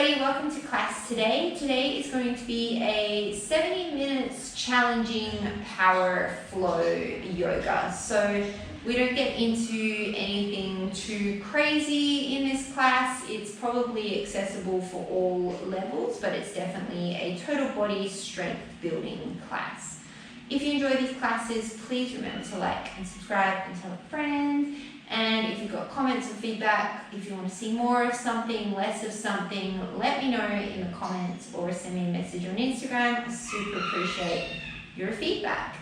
everybody, welcome to class today. Today is going to be a 70 minutes challenging power flow yoga. So we don't get into anything too crazy in this class. It's probably accessible for all levels, but it's definitely a total body strength building class. If you enjoy these classes, please remember to like and subscribe and tell a friend. And if you've got comments or feedback, if you want to see more of something, less of something, let me know in the comments or send me a message on Instagram. I super appreciate your feedback.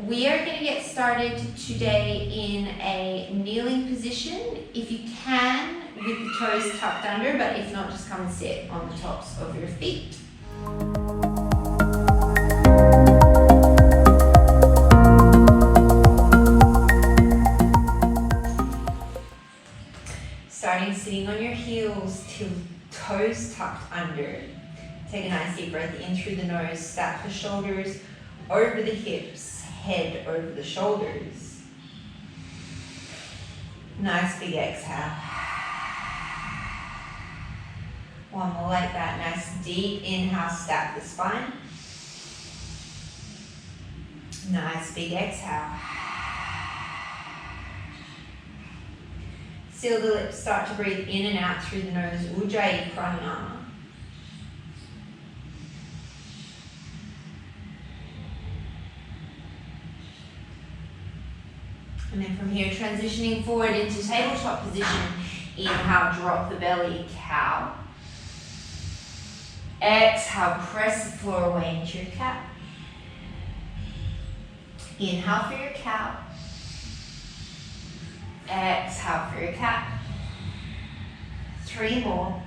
We are going to get started today in a kneeling position. If you can, with the toes tucked under, but if not, just come and sit on the tops of your feet. Starting sitting on your heels, toes tucked under. Take a nice deep breath in through the nose, stack the shoulders over the hips, head over the shoulders. Nice big exhale. One more like that. Nice deep inhale, stack the spine. Nice big exhale. Seal the lips, start to breathe in and out through the nose, Ujjayi Pranayama. And then from here, transitioning forward into tabletop position. Inhale, drop the belly, cow. Exhale, press the floor away into your cow. Inhale for your cow. Exhale for your cat. 3 more.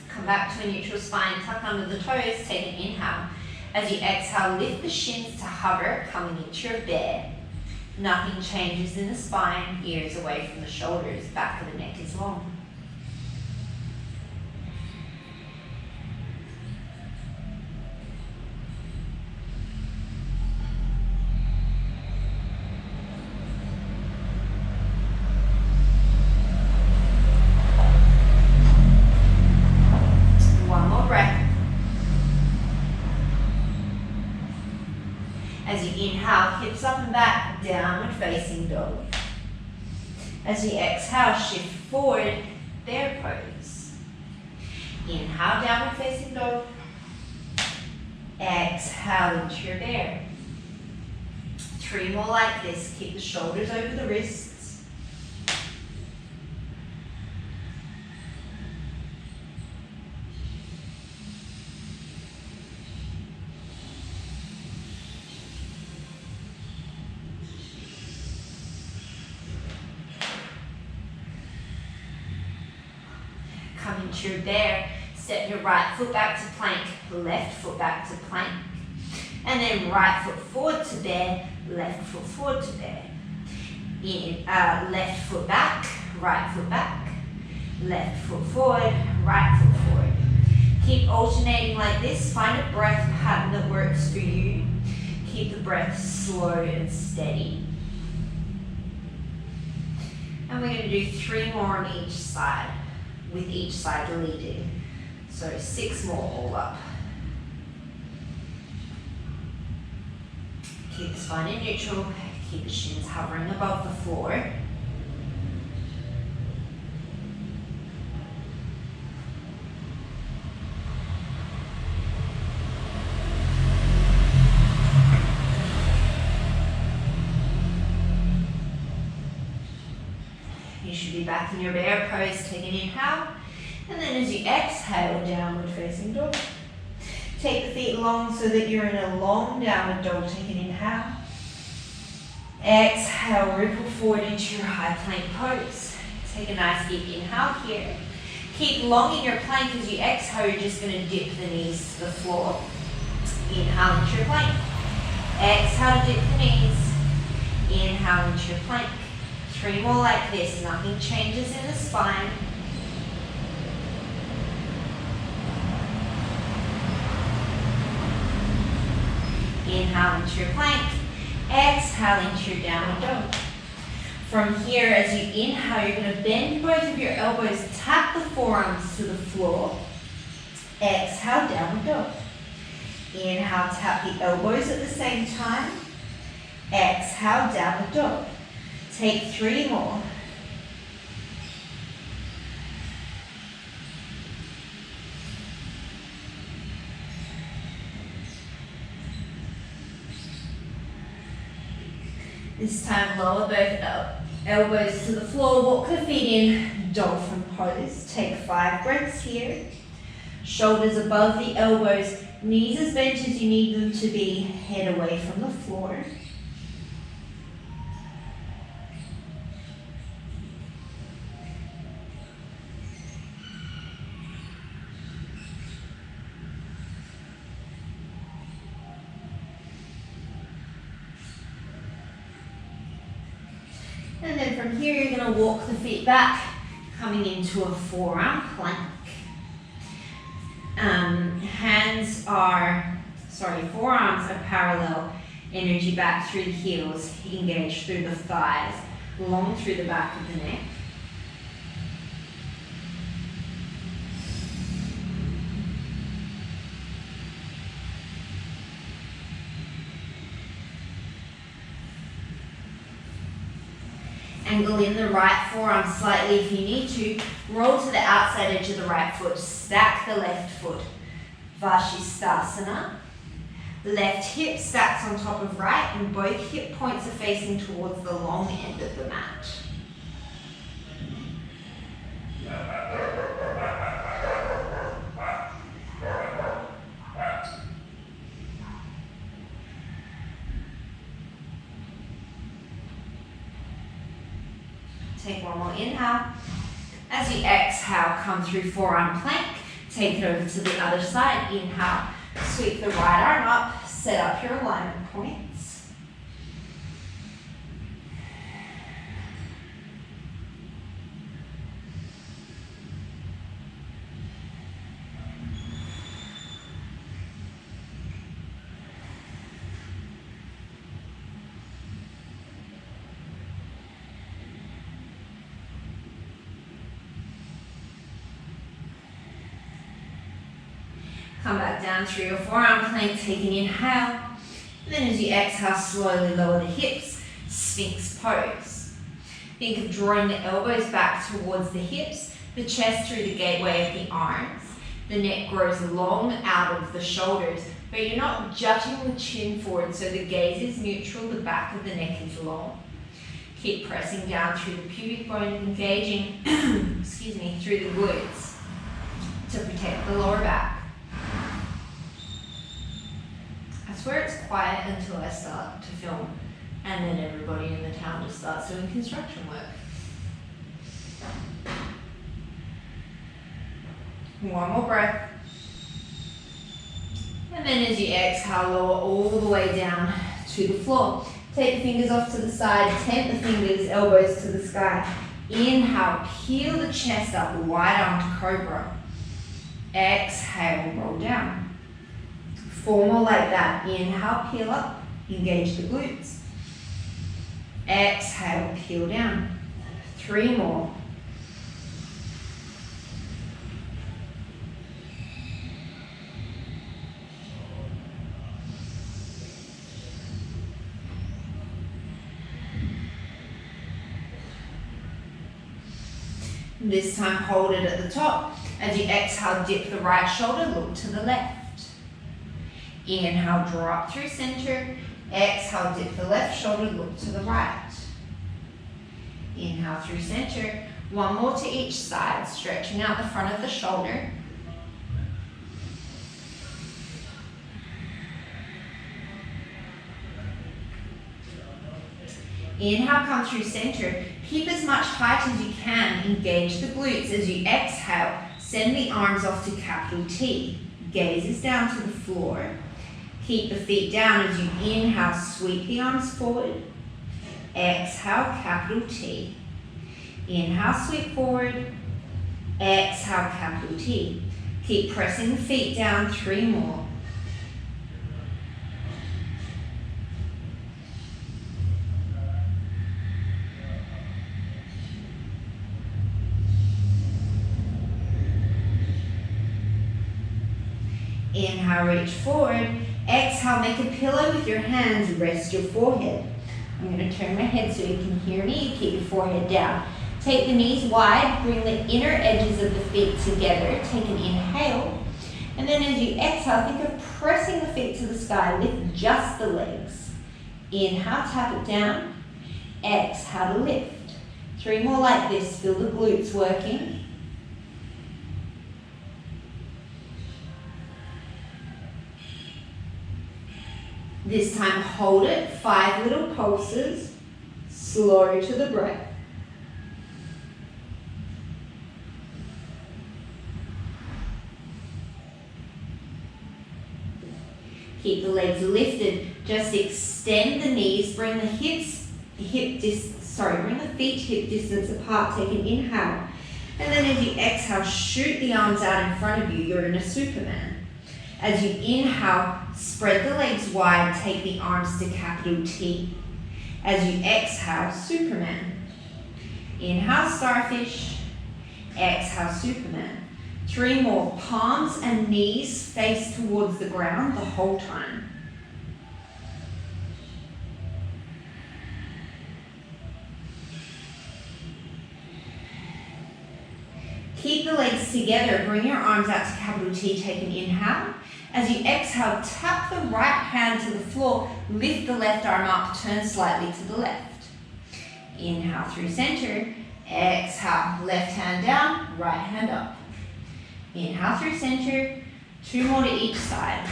Come back to a neutral spine, tuck under the toes, take an inhale. As you exhale, lift the shins to hover, coming into your bear. Nothing changes in the spine, ears away from the shoulders, back of the neck is long. One more breath. As you inhale, hips up and back, downward facing dog. As you exhale, shift forward, bear pose. Inhale, downward facing dog. Exhale into your bear. 3 more like this. Keep the shoulders over the wrists. Come into your bear, step your right foot back to plank, left foot back to plank. And then right foot forward to bear, left foot forward to bear. Left foot back, right foot back, left foot forward, right foot forward. Keep alternating like this, find a breath pattern that works for you. Keep the breath slow and steady. And we're going to do 3 more on each side, with each side leading. So 6 more all up. Keep the spine in neutral, keep the shins hovering above the floor. You should be back in your bear pose, take an inhale. And then as you exhale, downward facing dog. Take the feet long so that you're in a long downward dog, take an inhale. Exhale, ripple forward into your high plank pose. Take a nice deep inhale here. Keep long in your plank. As you exhale, you're just going to dip the knees to the floor. Inhale into your plank. Exhale, dip the knees. Inhale into your plank. 3 more like this. Nothing changes in the spine. Inhale into your plank. Exhale into your downward dog. From here, as you inhale, you're going to bend both of your elbows, tap the forearms to the floor. Exhale, downward dog. Inhale, tap the elbows at the same time. Exhale, downward dog. Take 3 more. This time, lower both elbows to the floor. Walk the feet in dolphin pose. Take 5 breaths here. Shoulders above the elbows. Knees as bent as you need them to be. Head away from the floor. And then from here, you're going to walk the feet back, coming into a forearm plank. Forearms are parallel, energy back through the heels, engage through the thighs, long through the back of the neck. Angle in the right forearm slightly if you need to. Roll to the outside edge of the right foot. Stack the left foot. Vashisthasana. Left hip stacks on top of right and both hip points are facing towards the long end of the mat. Take 1 more inhale. As you exhale, come through forearm plank. Take it over to the other side. Inhale. Sweep the right arm up. Set up your alignment points. Come back down through your forearm plank, take an inhale. And then as you exhale, slowly lower the hips, Sphinx pose. Think of drawing the elbows back towards the hips, the chest through the gateway of the arms. The neck grows long out of the shoulders, but you're not jutting the chin forward, so the gaze is neutral, the back of the neck is long. Keep pressing down through the pubic bone, engaging through the glutes to protect the lower back. I swear it's quiet until I start to film, and then everybody in the town just starts doing construction work. 1 more breath. And then as you exhale, lower all the way down to the floor. Take the fingers off to the side, tent the fingers, elbows to the sky. Inhale, peel the chest up, wide armed cobra. Exhale, roll down. 4 more like that. Inhale, peel up, engage the glutes. Exhale, peel down. 3 more. This time hold it at the top. As you exhale, dip the right shoulder, look to the left. Inhale, draw up through center. Exhale, dip the left shoulder, look to the right. Inhale through center. 1 more to each side, stretching out the front of the shoulder. Inhale, come through center. Keep as much height as you can. Engage the glutes. As you exhale, send the arms off to capital T. Gaze is down to the floor. Keep the feet down as you inhale. Sweep the arms forward. exhale, capital T. Inhale, sweep forward, exhale, capital T. Keep pressing the feet down, 3 more. Inhale, reach forward. Exhale, make a pillow with your hands, rest your forehead. I'm going to turn my head so you can hear me. Keep your forehead down. Take the knees wide, bring the inner edges of the feet together. Take an inhale. And then as you exhale, think of pressing the feet to the sky. Lift just the legs. Inhale, tap it down. Exhale to lift. 3 more like this. Feel the glutes working. This time hold it, 5 little pulses, slow to the breath. Keep the legs lifted, just extend the knees, bring the feet hip distance apart, take an inhale. And then as you exhale, shoot the arms out in front of you, you're in a Superman. As you inhale, spread the legs wide, take the arms to capital T. As you exhale, Superman. Inhale, starfish. Exhale, Superman. 3 more, palms and knees face towards the ground the whole time. Keep the legs together, bring your arms out to capital T, take an inhale. As you exhale, tap the right hand to the floor, lift the left arm up, turn slightly to the left. Inhale through center, exhale, left hand down, right hand up. Inhale through center, 2 more to each side.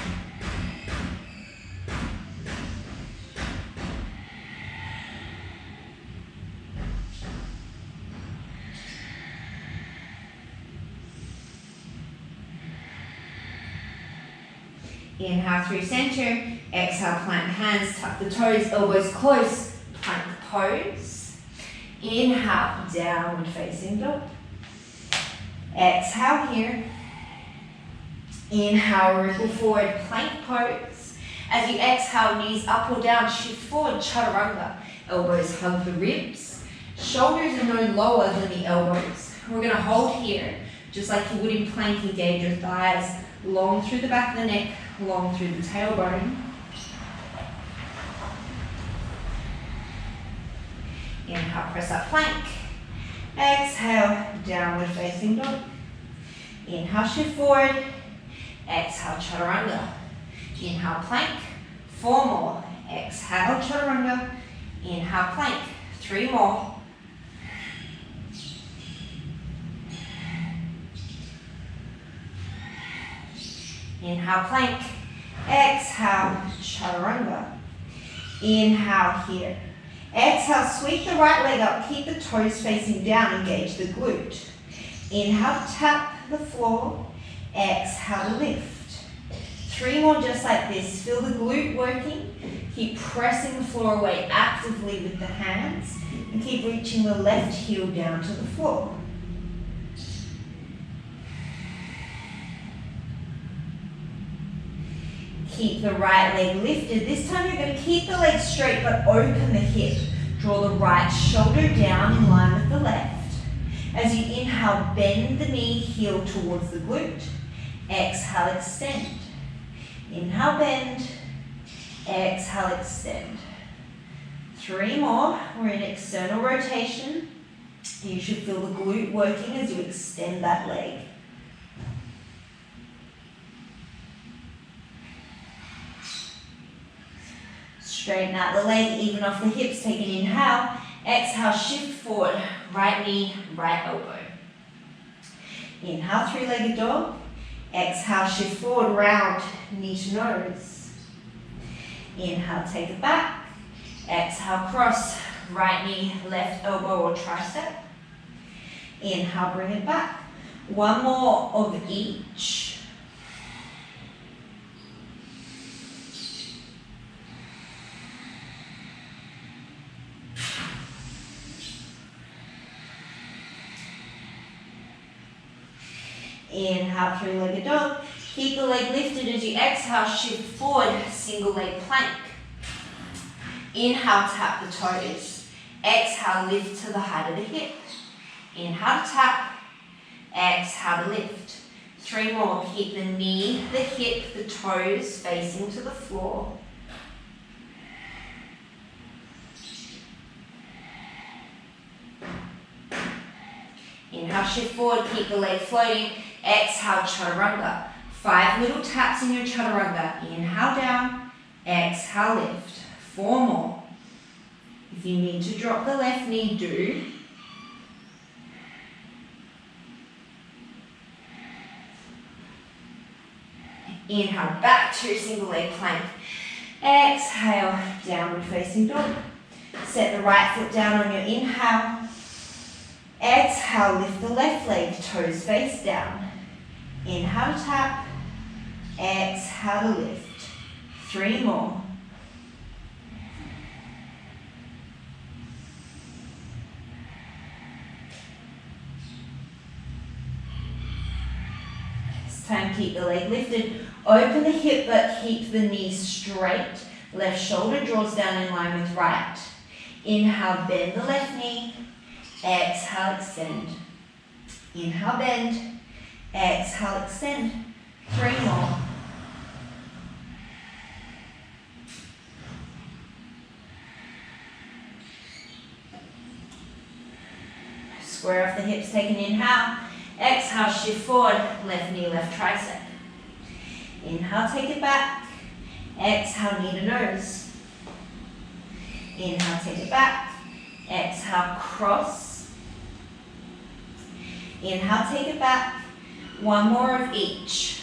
Inhale through center, exhale, plant the hands, tuck the toes, elbows close, plank pose. Inhale, downward facing dog. Exhale here. Inhale, ripple forward, plank pose. As you exhale, knees up or down, shift forward, chaturanga. Elbows hug the ribs. Shoulders are no lower than the elbows. We're going to hold here, just like you would in plank. Engage your thighs long through the back of the neck, long through the tailbone. Inhale, press up plank. Exhale, downward facing dog. Inhale, shift forward. Exhale, chaturanga. Inhale, plank. 4 more. Exhale, chaturanga. Inhale, plank. 3 more. Inhale, plank. Exhale, chaturanga. Inhale here. Exhale, sweep the right leg up. Keep the toes facing down. Engage the glute. Inhale, tap the floor. Exhale, lift. 3 more just like this. Feel the glute working. Keep pressing the floor away actively with the hands. And keep reaching the left heel down to the floor. Keep the right leg lifted. This time you're going to keep the leg straight but open the hip. Draw the right shoulder down in line with the left. As you inhale, bend the knee, heel towards the glute. Exhale, extend. Inhale, bend. Exhale, extend. 3 more. We're in external rotation. You should feel the glute working as you extend that leg. Straighten out the leg, even off the hips. Take an inhale. Exhale, shift forward. Right knee, right elbow. Inhale, 3-legged dog. Exhale, shift forward, round, knee to nose. Inhale, take it back. Exhale, cross, right knee, left elbow or tricep. Inhale, bring it back. 1 more of each. Inhale, three-legged dog. Keep the leg lifted as you exhale, shift forward, single leg plank. Inhale, tap the toes. Exhale, lift to the height of the hip. Inhale to tap. Exhale to lift. 3 more. Keep the knee, the hip, the toes facing to the floor. Inhale, shift forward, keep the leg floating. Exhale, chaturanga. 5 little taps in your chaturanga. Inhale down, exhale lift. 4 more. If you need to drop the left knee, do. Inhale, back to single leg plank. Exhale, downward facing dog. Set the right foot down on your inhale. Exhale, lift the left leg, toes face down. Inhale to tap. Exhale to lift. 3 more. This time, keep the leg lifted. Open the hip, but keep the knee straight. Left shoulder draws down in line with right. Inhale, bend the left knee. Exhale, extend. Inhale, bend. Exhale, extend. 3 more. Square off the hips, take an inhale. Exhale, shift forward, left knee, left tricep. Inhale, take it back. Exhale, knee to nose. Inhale, take it back. Exhale, cross. Inhale, take it back. 1 more of each.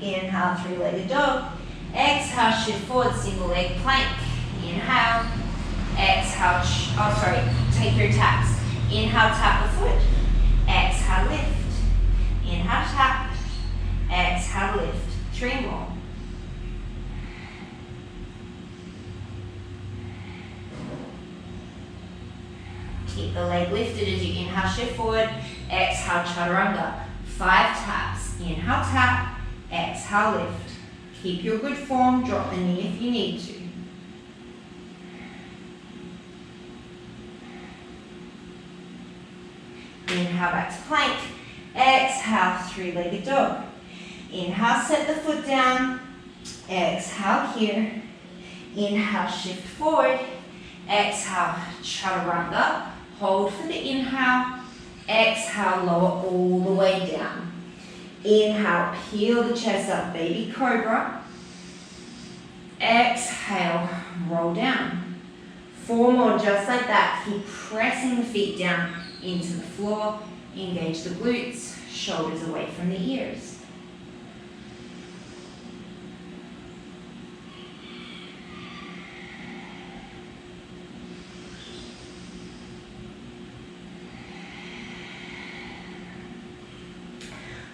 Inhale, three-legged dog. Exhale, shift forward, single leg plank. Inhale. Exhale, take your taps. Inhale, tap the foot. Exhale, lift. Inhale, tap. Exhale, lift. 3 more. Keep the leg lifted as you inhale, shift forward. Exhale, chaturanga. 5 taps. Inhale, tap. Exhale, lift. Keep your good form. Drop the knee if you need to. Inhale, back to plank. Exhale, three-legged dog. Inhale, set the foot down. Exhale here. Inhale, shift forward. Exhale, chaturanga. Hold for the inhale. Exhale, lower all the way down. Inhale, peel the chest up, baby cobra. Exhale, roll down. 4 more, just like that. Keep pressing the feet down into the floor. Engage the glutes, shoulders away from the ears.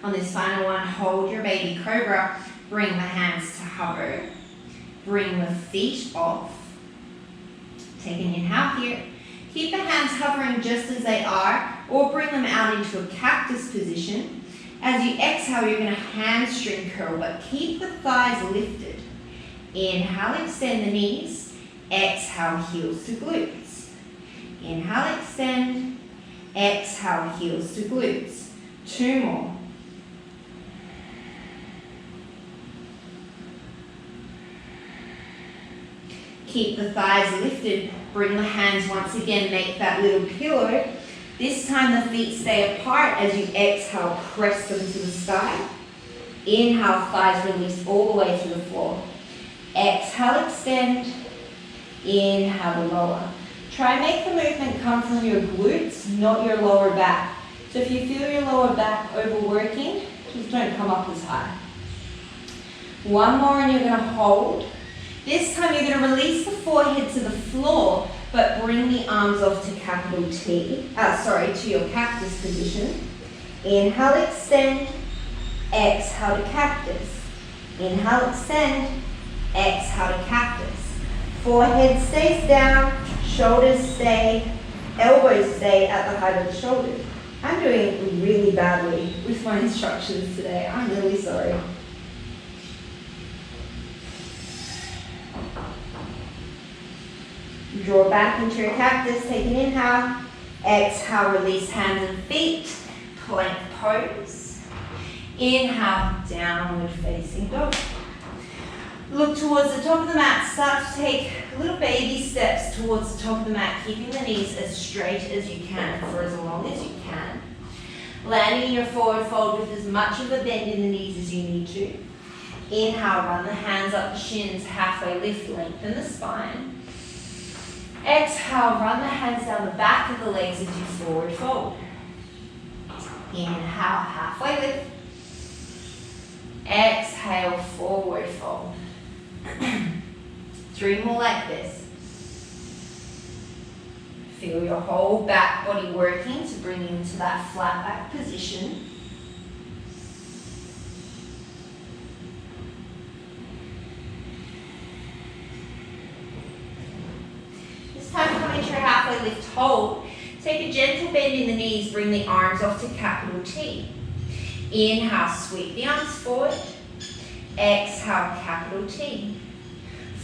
On this final one, hold your baby cobra. Bring the hands to hover. Bring the feet off. Take an inhale here. Keep the hands hovering just as they are, or bring them out into a cactus position. As you exhale, you're going to hamstring curl, but keep the thighs lifted. Inhale, extend the knees. Exhale, heels to glutes. Inhale, extend. Exhale, heels to glutes. 2 more. Keep the thighs lifted. Bring the hands once again, make that little pillow. This time the feet stay apart as you exhale, press them to the sky. Inhale, thighs release all the way to the floor. Exhale, extend. Inhale, lower. Try and make the movement come from your glutes, not your lower back. So if you feel your lower back overworking, just don't come up as high. 1 more and you're going to hold. This time you're going to release the forehead to the floor, but bring the arms off to capital T, to your cactus position. Inhale, extend. Exhale to cactus. Inhale, extend. Exhale to cactus. Forehead stays down, shoulders stay, elbows stay at the height of the shoulders. I'm doing really badly with my instructions today. I'm really sorry. Draw back into your cactus, take an inhale. Exhale, release hands and feet, plank pose. Inhale, downward facing dog. Look towards the top of the mat, start to take little baby steps towards the top of the mat, keeping the knees as straight as you can for as long as you can. Landing in your forward fold with as much of a bend in the knees as you need to. Inhale, run the hands up the shins, halfway lift, lengthen the spine. Exhale, run the hands down the back of the legs as you forward fold. Inhale, halfway lift. Exhale, forward fold. 3 more like this. Feel your whole back body working to bring you into that flat back position. This time come into your halfway lift hold. Take a gentle bend in the knees, bring the arms off to capital T. Inhale, sweep the arms forward. Exhale, capital T.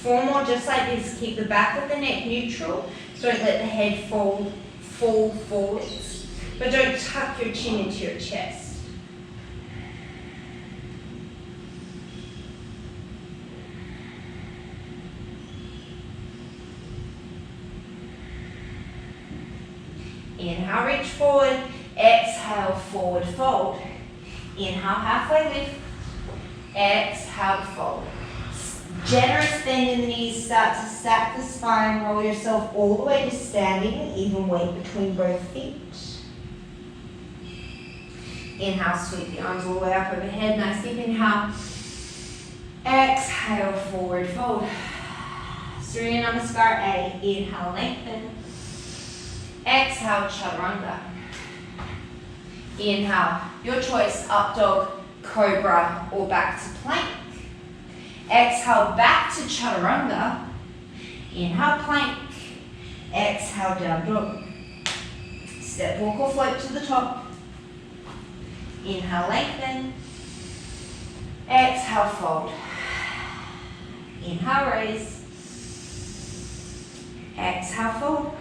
4 more just like this. Keep the back of the neck neutral. Don't let the head fall forwards. But don't tuck your chin into your chest. Inhale, reach forward. Exhale, forward fold. Inhale, halfway lift. Exhale, fold. Generous bend in the knees, start to stack the spine, roll yourself all the way to standing, even weight between both feet. Inhale, sweep the arms all the way up overhead, nice deep inhale. Exhale, forward fold. Surya Namaskar A, inhale, lengthen. Exhale, chaturanga. Inhale, your choice, up dog, cobra, or back to plank. Exhale, back to chaturanga. Inhale, plank. Exhale, down dog. Step, walk, or float to the top. Inhale, lengthen. Exhale, fold. Inhale, raise. Exhale, fold.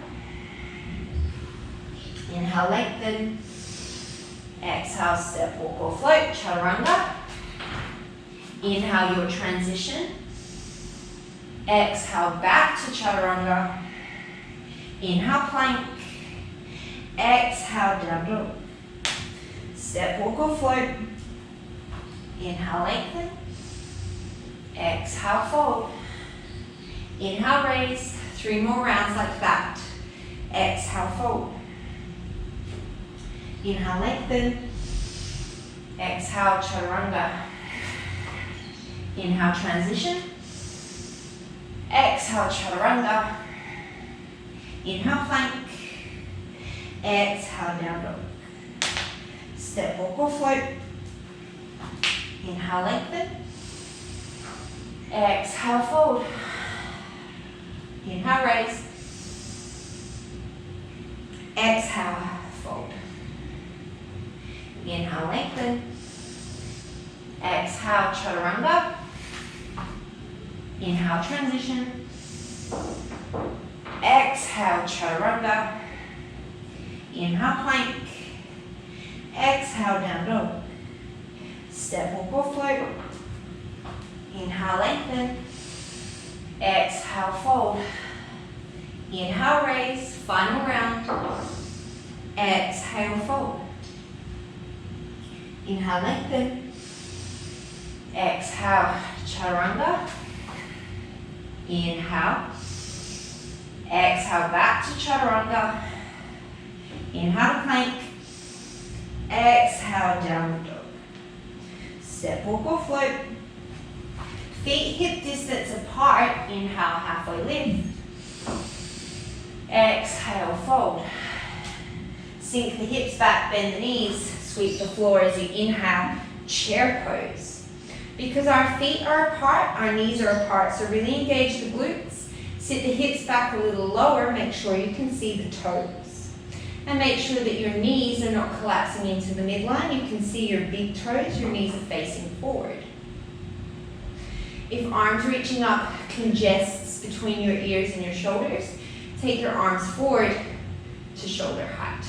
Inhale, lengthen. Exhale, step, walk, or float, chaturanga. Inhale, your transition. Exhale, back to chaturanga. Inhale, plank. Exhale, down dog. Step, walk, or float. Inhale, lengthen. Exhale, fold. Inhale, raise. 3 more rounds like that. Exhale, fold. Inhale, lengthen. Exhale, chaturanga. Inhale, transition. Exhale, chaturanga. Inhale, plank. Exhale, down dog. Step, walk, or float. Inhale, lengthen. Exhale, fold. Inhale, raise. Exhale, fold. Inhale, lengthen. Exhale, chaturanga. Inhale, transition. Exhale, chaturanga. Inhale, plank. Exhale, down dog. Step, walk, or float. Inhale, lengthen. Exhale, fold. Inhale, raise. Final round. Exhale, fold. Inhale, lengthen. Exhale, chaturanga. Inhale. Exhale, back to chaturanga. Inhale, plank. Exhale, downward dog. Step, walk, or float. Feet hip distance apart. Inhale, halfway lift. Exhale, fold. Sink the hips back, bend the knees. Sweep the floor as you inhale, chair pose. Because our feet are apart, our knees are apart, so really engage the glutes. Sit the hips back a little lower, make sure you can see the toes. And make sure that your knees are not collapsing into the midline. You can see your big toes, your knees are facing forward. If arms reaching up congests between your ears and your shoulders, take your arms forward to shoulder height.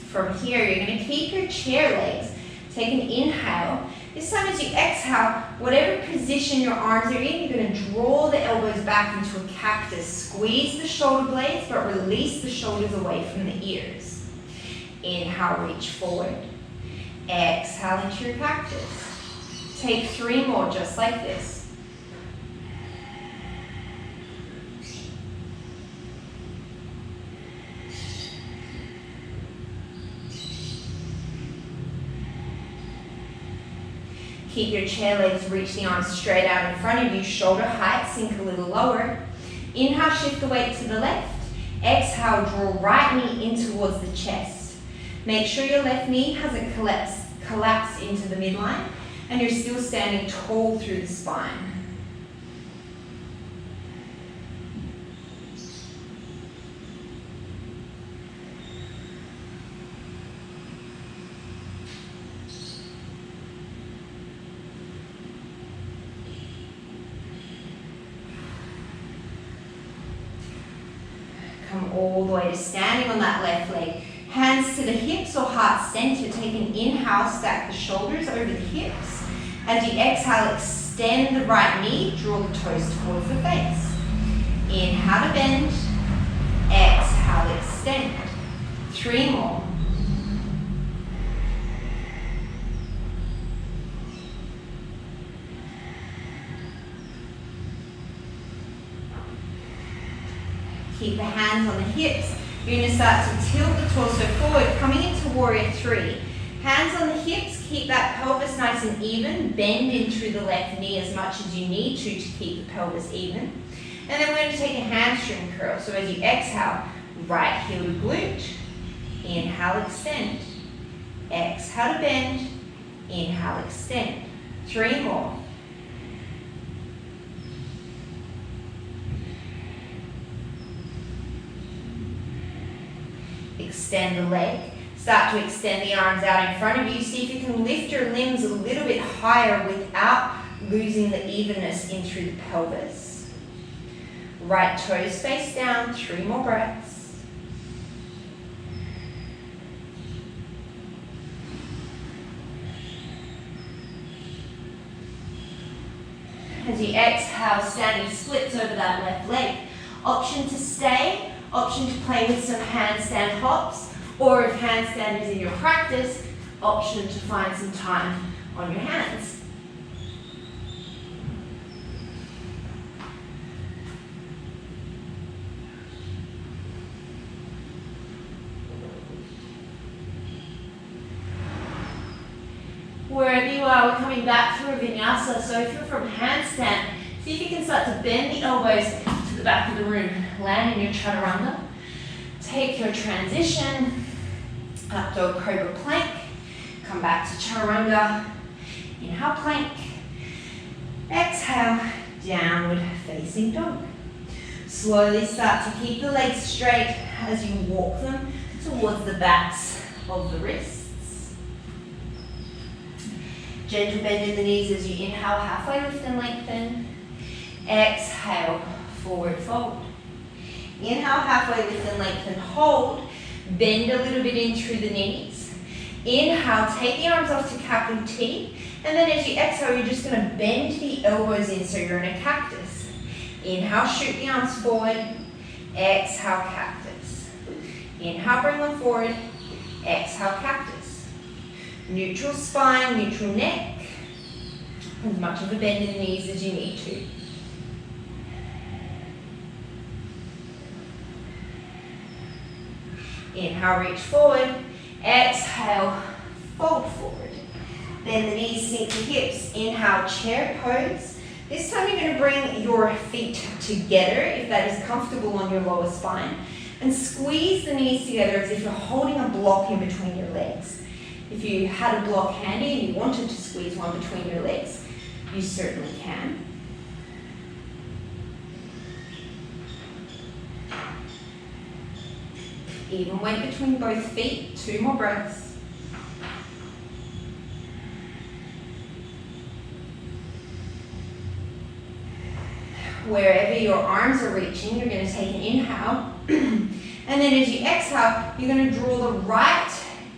From here, you're going to keep your chair legs. Take an inhale. This time as you exhale, whatever position your arms are in, you're going to draw the elbows back into a cactus. Squeeze the shoulder blades, but release the shoulders away from the ears. Inhale, reach forward. Exhale into your cactus. Take 3 more just like this. Keep your chair legs, reach the arms straight out in front of you, shoulder height, sink a little lower. Inhale, shift the weight to the left. Exhale, draw right knee in towards the chest. Make sure your left knee hasn't collapsed into the midline and you're still standing tall through the spine. Come all the way to standing on that left leg. Hands to the hips or heart center. Take an inhale, stack the shoulders over the hips. As you exhale, extend the right knee, draw the toes towards the face. Inhale to bend, exhale, extend. 3 more. Keep the hands on the hips. You're going to start to tilt the torso forward, coming into Warrior 3. Hands on the hips, keep that pelvis nice and even. Bend in through the left knee as much as you need to keep the pelvis even. And then we're going to take a hamstring curl. So as you exhale, right heel to glute. Inhale, extend. Exhale to bend. Inhale, extend. 3 more. Extend the leg. Start to extend the arms out in front of you. See if you can lift your limbs a little bit higher without losing the evenness in through the pelvis. Right toes face down. 3 more breaths. As you exhale, standing splits over that left leg. Option to stay. Option to play with some handstand hops, or if handstand is in your practice, option to find some time on your hands. Wherever you are, we're coming back through a vinyasa, so if you're from handstand, see if you can start to bend the elbows to the back of the room. Land in your chaturanga. Take your transition up to a cobra plank. Come back to chaturanga. Inhale, plank. Exhale, downward facing dog. Slowly start to keep the legs straight as you walk them towards the backs of the wrists. Gentle bend in the knees as you inhale, halfway lift and lengthen. Exhale, forward fold. Inhale, halfway lift and lengthen, hold. Bend a little bit in through the knees. Inhale, take the arms off to Captain T. And then as you exhale, you're just going to bend the elbows in so you're in a cactus. Inhale, shoot the arms forward. Exhale, cactus. Inhale, bring them forward. Exhale, cactus. Neutral spine, neutral neck. As much of a bend in the knees as you need to. Inhale, reach forward. Exhale, fold forward. Then the knees sink to hips. Inhale, chair pose. This time you're going to bring your feet together if that is comfortable on your lower spine. And squeeze the knees together as if you're holding a block in between your legs. If you had a block handy and you wanted to squeeze one between your legs, you certainly can. Even weight between both feet, 2 more breaths. Wherever your arms are reaching, you're going to take an inhale. And then as you exhale, you're going to draw the right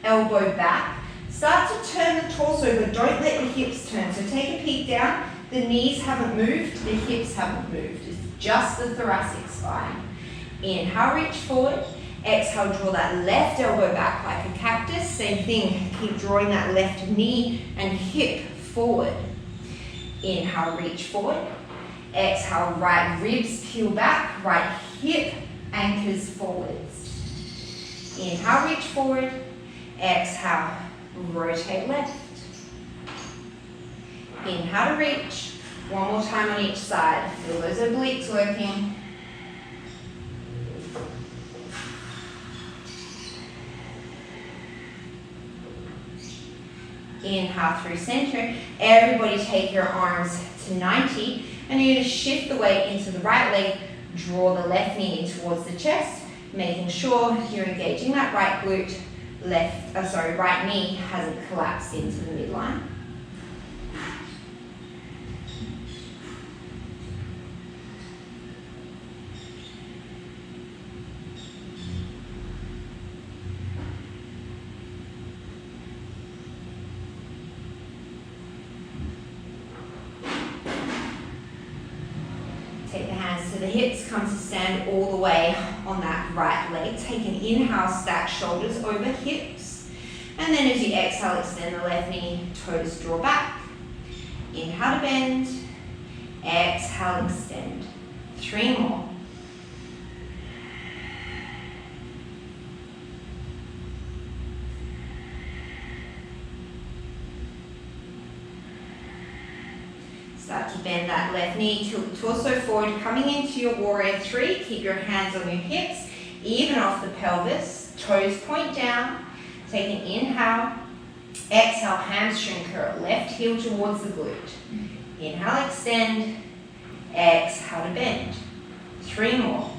elbow back. Start to turn the torso, but don't let the hips turn. So take a peek down. The knees haven't moved, the hips haven't moved. It's just the thoracic spine. Inhale, reach forward. Exhale, draw that left elbow back like a cactus. Same thing, keep drawing that left knee and hip forward. Inhale, reach forward. Exhale, right ribs peel back, right hip anchors forwards. Inhale, reach forward. Exhale, rotate left. Inhale to reach. One more time on each side. Feel those obliques working. Inhale through center. Everybody take your arms to 90. And you're going to shift the weight into the right leg. Draw the left knee in towards the chest. Making sure you're engaging that right glute. Right knee hasn't collapsed into the midline. Take the hands to the hips, come to stand all the way on that right leg. Take an inhale, stack shoulders over hips. And then as you exhale, extend the left knee, toes draw back. Inhale to bend. Exhale, extend. 3 more. Start to bend that left knee, tilt the torso forward, coming into your warrior 3. Keep your hands on your hips, even off the pelvis. Toes point down. Take an inhale. Exhale, hamstring curl. Left heel towards the glute. Inhale, extend. Exhale to bend. 3 more.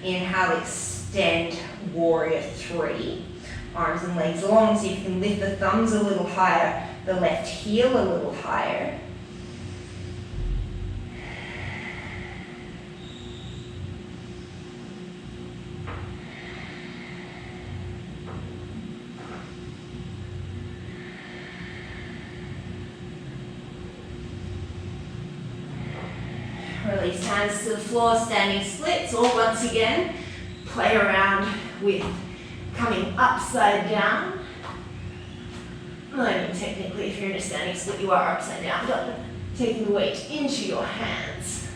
Inhale, extend, warrior 3. Arms and legs long so you can lift the thumbs a little higher, the left heel a little higher. Release hands to the floor, standing splits, or once again, play around with coming upside down. I mean, technically, if you're in a standing split, you are upside down, but taking the weight into your hands.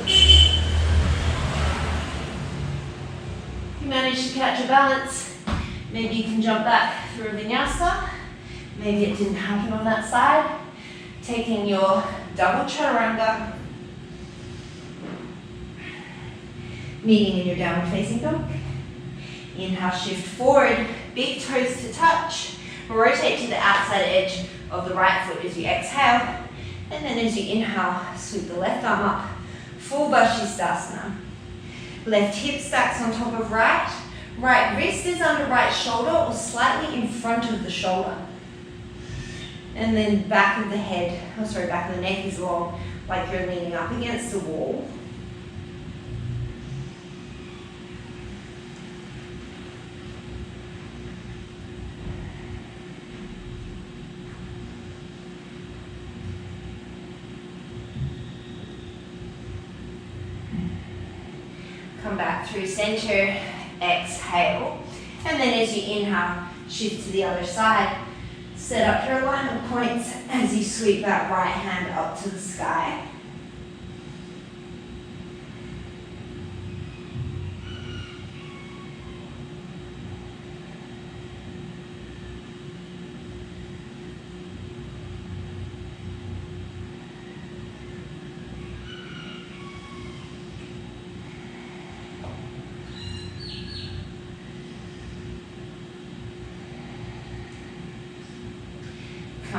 If you manage to catch a balance, maybe you can jump back through a vinyasa. Maybe it didn't happen on that side. Taking your double chaturanga, meeting in your downward facing dog. Inhale, shift forward, big toes to touch. Rotate to the outside edge of the right foot as you exhale. And then as you inhale, sweep the left arm up, full Vashisthasana. Left hip stacks on top of right. Right wrist is under right shoulder or slightly in front of the shoulder. And then back of the head, back of the neck is long, like you're leaning up against the wall. Come back through center, exhale. And then as you inhale, shift to the other side. Set up your alignment points as you sweep that right hand up to the sky.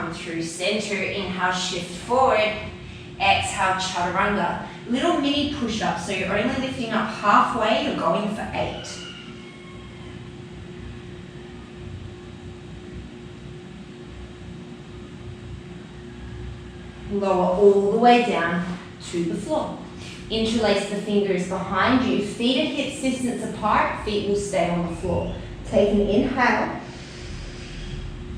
come through center. Inhale, shift forward. Exhale, chaturanga. Little mini push-ups, so you're only lifting up halfway, you're going for 8. Lower all the way down to the floor. Interlace the fingers behind you. Feet at hips distance apart. Feet will stay on the floor. Take an inhale.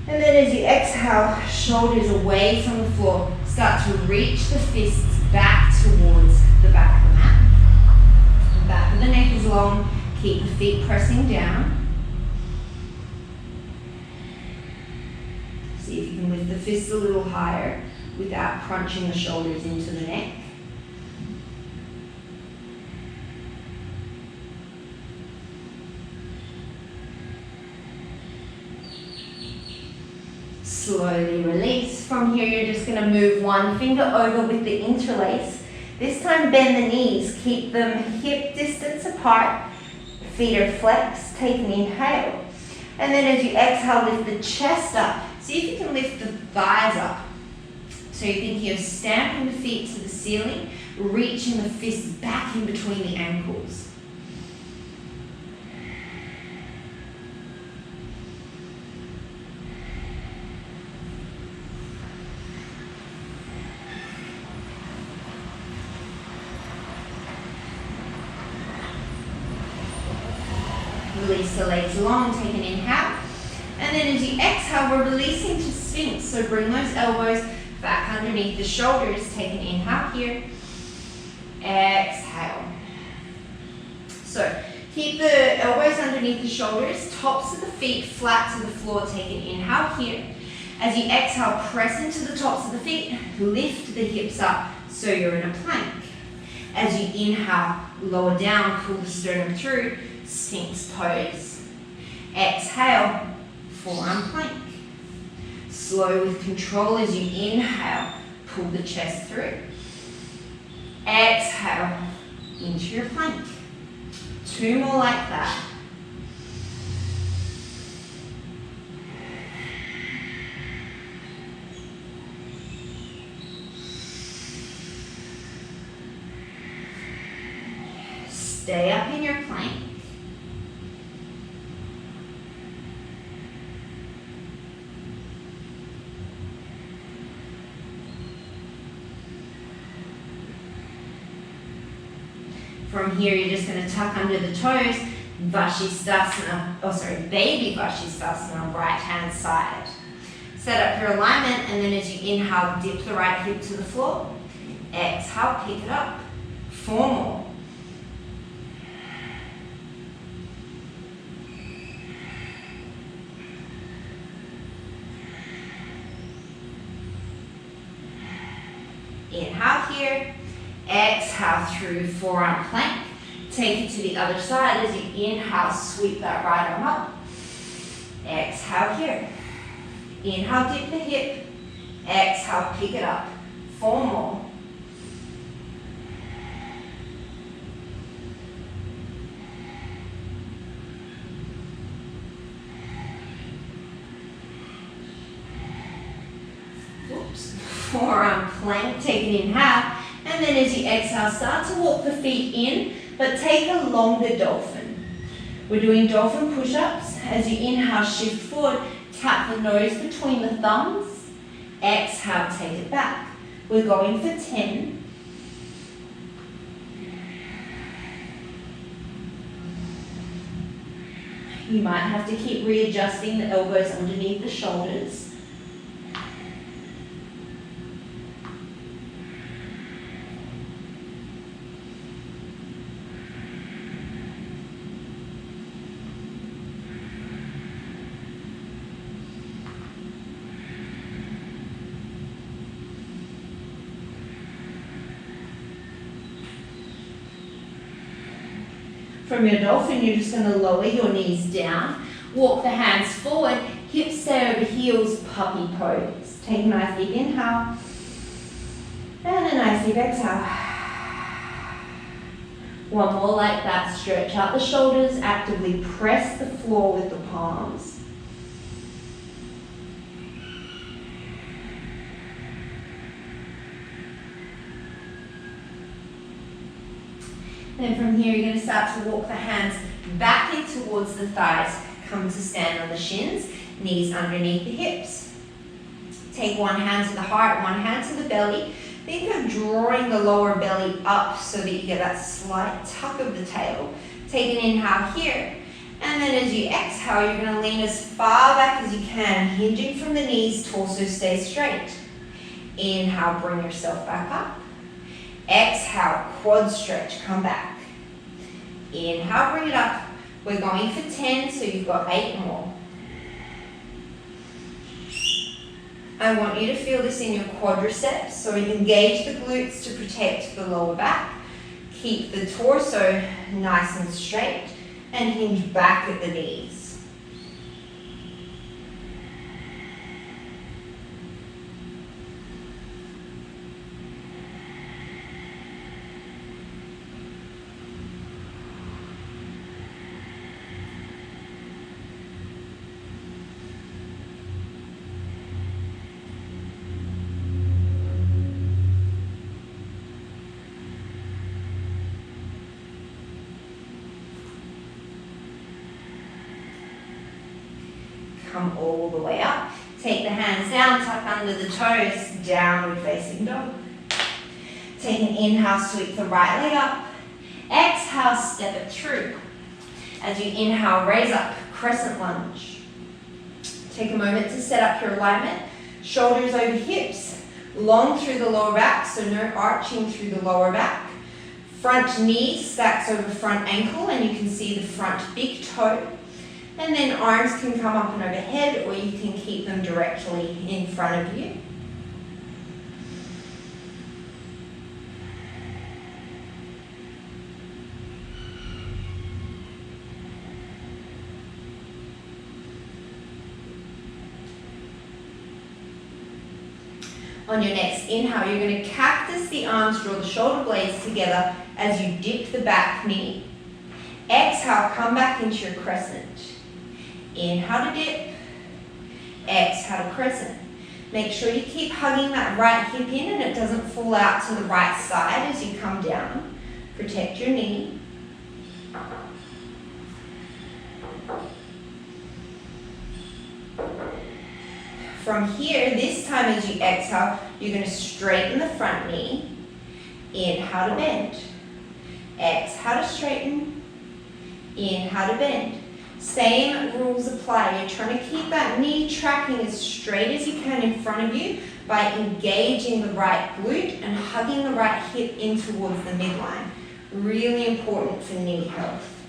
And then as you exhale, shoulders away from the floor. Start to reach the fists back towards the back of the mat. The back of the neck is long. Keep the feet pressing down. See if you can lift the fists a little higher without crunching the shoulders into the neck. Slowly release. From here, you're just going to move one finger over with the interlace. This time, bend the knees. Keep them hip distance apart. Feet are flexed. Take an inhale. And then as you exhale, lift the chest up. See if you can lift the thighs up. So you think you're stamping the feet to the ceiling, reaching the fists back in between the ankles. Release the legs long, take an inhale. And then as you exhale, we're releasing to Sphinx. So bring those elbows back underneath the shoulders. Take an inhale here. Exhale. So keep the elbows underneath the shoulders, tops of the feet flat to the floor. Take an inhale here. As you exhale, press into the tops of the feet. Lift the hips up so you're in a plank. As you inhale, lower down, pull the sternum through. Sphinx pose. Exhale, forearm plank. Slow with control as you inhale, pull the chest through. Exhale, into your plank. 2 more like that. Stay up in your plank. From here, you're just going to tuck under the toes, baby Vashisthasana, right hand side. Set up your alignment, and then as you inhale, dip the right hip to the floor. Exhale, pick it up. 4 more. Inhale here. Exhale through forearm plank. Take it to the other side. As you inhale, sweep that right arm up. Exhale here. Inhale, dip the hip. Exhale, pick it up. 4 more. Oops. Forearm plank. Take an inhale. And then as you exhale, start to walk the feet in, but take a longer dolphin. We're doing dolphin push-ups. As you inhale, shift forward, tap the nose between the thumbs. Exhale, take it back. We're going for 10. You might have to keep readjusting the elbows underneath the shoulders. From your dolphin, you're just going to lower your knees down, walk the hands forward, hips stay over heels, puppy pose. Take a nice deep inhale, and a nice deep exhale. 1 more like that. Stretch out the shoulders, actively press the floor with the palms. Then from here, you're going to start to walk the hands back in towards the thighs. Come to stand on the shins, knees underneath the hips. Take one hand to the heart, one hand to the belly. Think of drawing the lower belly up so that you get that slight tuck of the tail. Take an inhale here. And then as you exhale, you're going to lean as far back as you can, hinging from the knees, torso stays straight. Inhale, bring yourself back up. Exhale, quad stretch, come back. Inhale, bring it up. We're going for 10, so you've got 8 more. I want you to feel this in your quadriceps, so engage the glutes to protect the lower back. Keep the torso nice and straight and hinge back at the knees. Come all the way up. Take the hands down, tuck under the toes, downward facing dog. Take an inhale, sweep the right leg up. Exhale, step it through. As you inhale, raise up, crescent lunge. Take a moment to set up your alignment. Shoulders over hips, long through the lower back, so no arching through the lower back. Front knee stacks over front ankle, and you can see the front big toe. And then arms can come up and overhead, or you can keep them directly in front of you. On your next inhale, you're going to cactus the arms, draw the shoulder blades together as you dip the back knee. Exhale, come back into your crescent. Inhale to dip, exhale to crescent. Make sure you keep hugging that right hip in and it doesn't fall out to the right side as you come down. Protect your knee. From here, this time as you exhale, you're going to straighten the front knee. Inhale to bend. Exhale to straighten. Inhale to bend. Same rules apply. You're trying to keep that knee tracking as straight as you can in front of you by engaging the right glute and hugging the right hip in towards the midline. Really important for knee health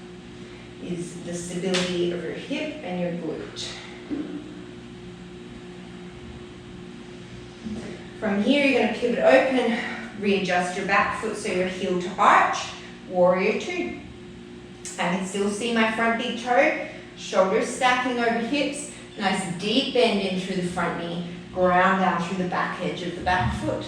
is the stability of your hip and your glute. From here, you're going to pivot open, readjust your back foot so you're heel to arch, warrior two. I can still see my front big toe, shoulders stacking over hips, nice deep bend in through the front knee, ground down through the back edge of the back foot.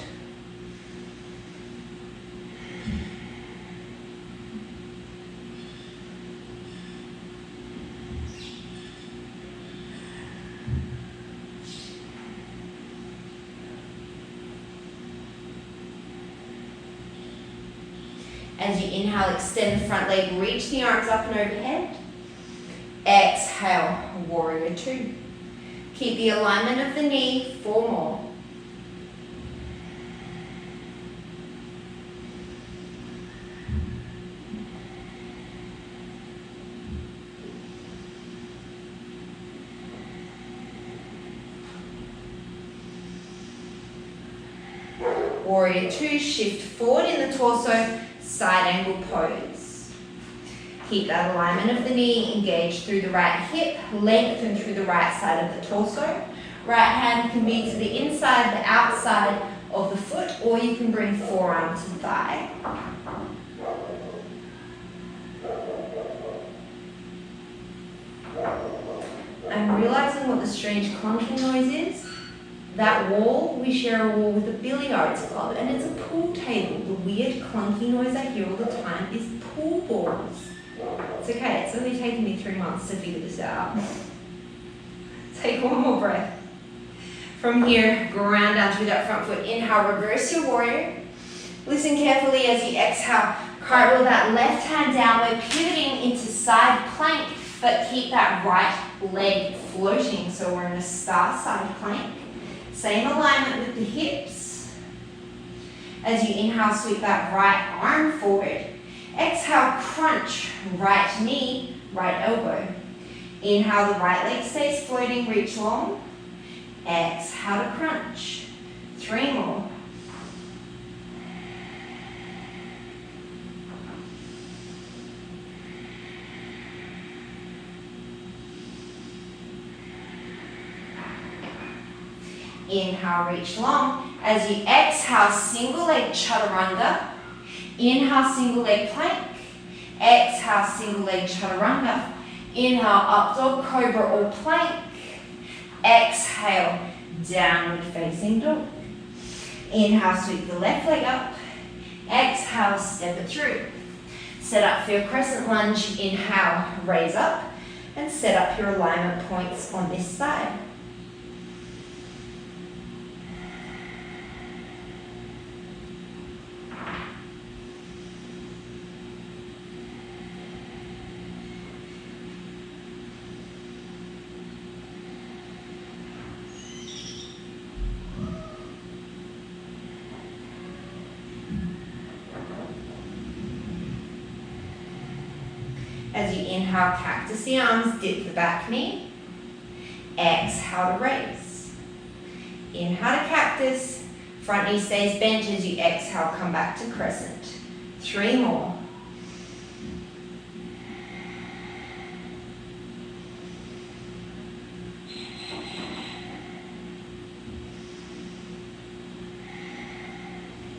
As you inhale, extend the front leg, reach the arms up and overhead. Exhale, warrior two. Keep the alignment of the knee, 4 more. Warrior two, shift forward in the torso, side angle pose. Keep that alignment of the knee engaged through the right hip, lengthen through the right side of the torso. Right hand can be to the inside, the outside of the foot, or you can bring forearm to thigh. I'm realizing what the strange clunking noise is. That wall, we share a wall with a billiards club, and it's a pool table. The weird clunky noise I hear all the time is pool balls. It's okay, it's only taken me 3 months to figure this out. Take one more breath. From here, ground down through that front foot. Inhale, reverse your warrior. Listen carefully as you exhale. Cartwheel that left hand down. We're pivoting into side plank, but keep that right leg floating. So we're in a star side plank. Same alignment with the hips. As you inhale, sweep that right arm forward. Exhale, crunch, right knee, right elbow. Inhale, the right leg stays floating, reach long. Exhale to crunch. 3 more. Inhale, reach long. As you exhale, single leg chaturanga. Inhale, single leg plank. Exhale, single leg chaturanga. Inhale, up dog, cobra or plank. Exhale, downward facing dog. Inhale, sweep the left leg up. Exhale, step it through. Set up for your crescent lunge. Inhale, raise up. And set up your alignment points on this side. As you inhale, cactus the arms, dip the back knee. Exhale to raise. Inhale to cactus. Front knee stays bent as you exhale, come back to crescent. 3 more.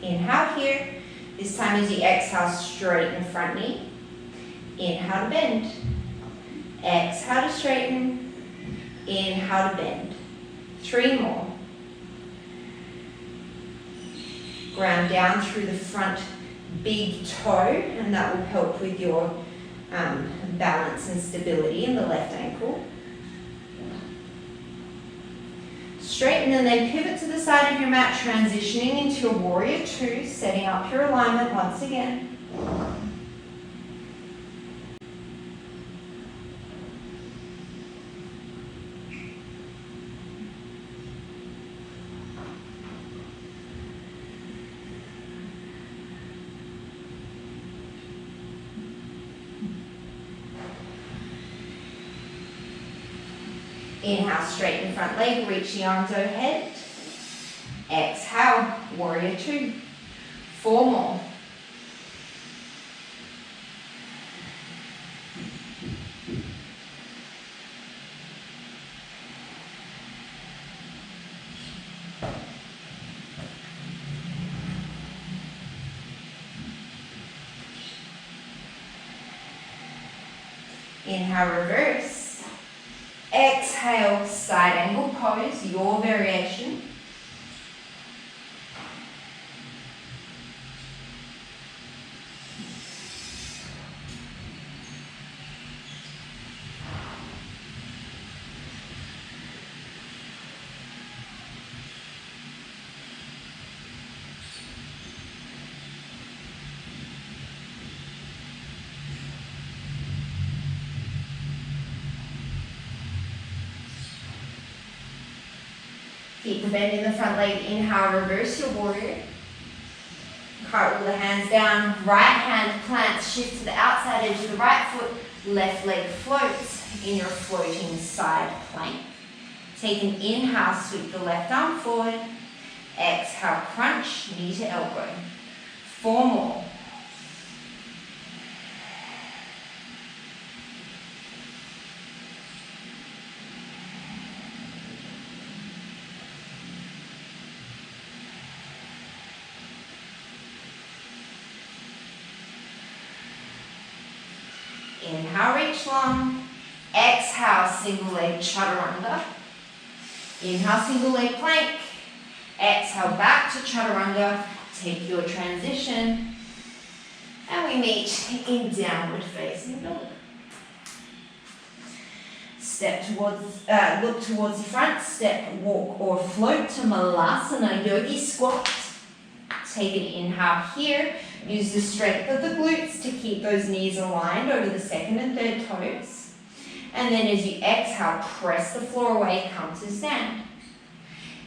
Inhale here. This time as you exhale, straighten front knee. Inhale to bend. Exhale to straighten. Inhale to bend. 3 more. Ground down through the front big toe, and that will help with your balance and stability in the left ankle. Straighten and then pivot to the side of your mat, transitioning into a warrior 2, setting up your alignment once again. Inhale, straighten front leg, reach the arms overhead. Exhale, warrior 2. 4 more. Inhale, reverse. Exhale, side angle pose, your variation. Keep the bend in the front leg. Inhale, reverse your warrior. Cartwheel the hands down. Right hand plants, shift to the outside edge of the right foot. Left leg floats in your floating side plank. Take an inhale, sweep the left arm forward. Exhale, crunch, knee to elbow. 4 more. Inhale, reach long. Exhale, single leg chaturanga. Inhale, single leg plank. Exhale, back to chaturanga. Take your transition. And we meet in downward facing dog. Step towards, look towards the front. Step, walk or float to Malasana, yogi squat. Take an inhale here. Use the strength of the glutes to keep those knees aligned over the second and third toes. And then as you exhale, press the floor away, come to stand.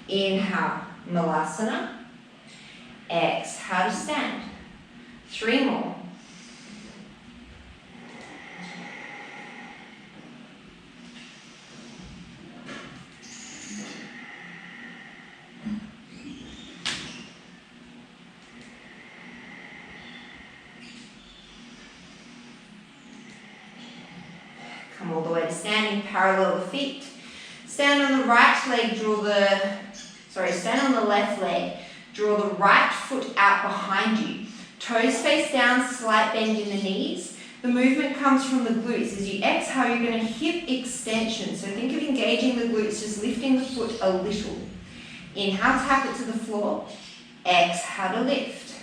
Inhale, Malasana. Exhale to stand. 3 more. Come all the way to standing, parallel the feet. Stand on the right leg, stand on the left leg. Draw the right foot out behind you. Toes face down, slight bend in the knees. The movement comes from the glutes. As you exhale, you're going to hip extension. So think of engaging the glutes, just lifting the foot a little. Inhale, tap it to the floor. Exhale to lift.